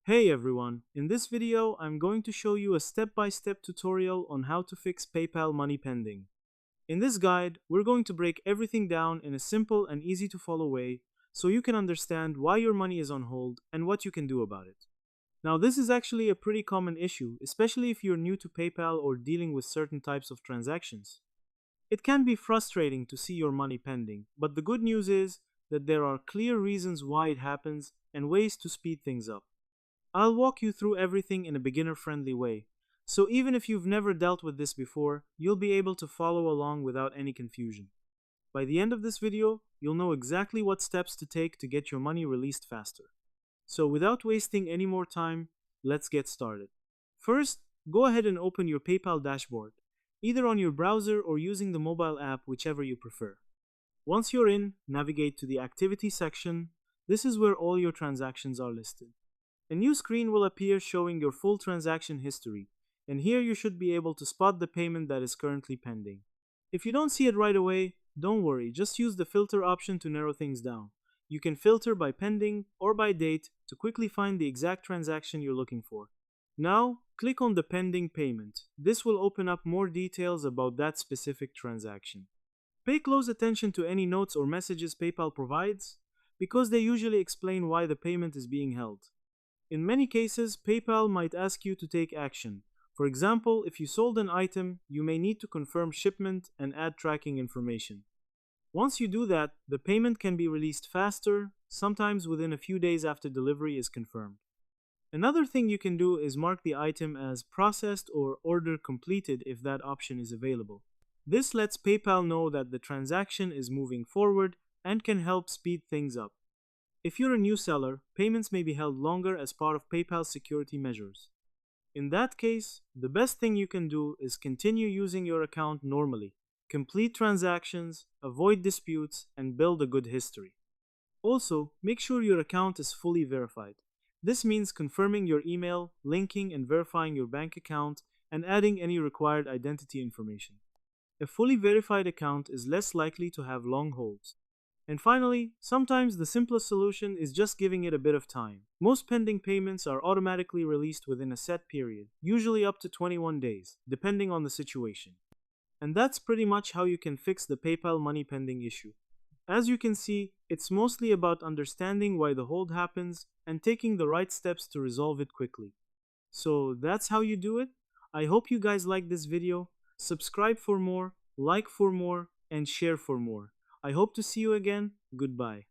Hey everyone, in this video I'm going to show you a step-by-step tutorial on how to fix PayPal money pending. In this guide, we're going to break everything down in a simple and easy to follow way so you can understand why your money is on hold and what you can do about it. Now this is actually a pretty common issue, especially if you're new to PayPal or dealing with certain types of transactions. It can be frustrating to see your money pending, but the good news is that there are clear reasons why it happens and ways to speed things up. I'll walk you through everything in a beginner-friendly way, so even if you've never dealt with this before, you'll be able to follow along without any confusion. By the end of this video, you'll know exactly what steps to take to get your money released faster. So without wasting any more time, let's get started. First, go ahead and open your PayPal dashboard, either on your browser or using the mobile app, whichever you prefer. Once you're in, navigate to the Activity section. This is where all your transactions are listed. A new screen will appear showing your full transaction history, and here you should be able to spot the payment that is currently pending. If you don't see it right away, don't worry, just use the filter option to narrow things down. You can filter by pending or by date to quickly find the exact transaction you're looking for. Now, click on the pending payment. This will open up more details about that specific transaction. Pay close attention to any notes or messages PayPal provides, because they usually explain why the payment is being held. In many cases, PayPal might ask you to take action. For example, if you sold an item, you may need to confirm shipment and add tracking information. Once you do that, the payment can be released faster, sometimes within a few days after delivery is confirmed. Another thing you can do is mark the item as processed or order completed if that option is available. This lets PayPal know that the transaction is moving forward and can help speed things up. If you're a new seller, payments may be held longer as part of PayPal's security measures. In that case, the best thing you can do is continue using your account normally, complete transactions, avoid disputes, and build a good history. Also, make sure your account is fully verified. This means confirming your email, linking and verifying your bank account, and adding any required identity information. A fully verified account is less likely to have long holds. And finally, sometimes the simplest solution is just giving it a bit of time. Most pending payments are automatically released within a set period, usually up to 21 days, depending on the situation. And that's pretty much how you can fix the PayPal money pending issue. As you can see, it's mostly about understanding why the hold happens and taking the right steps to resolve it quickly. So that's how you do it. I hope you guys liked this video. Subscribe for more, like for more, and share for more. I hope to see you again. Goodbye.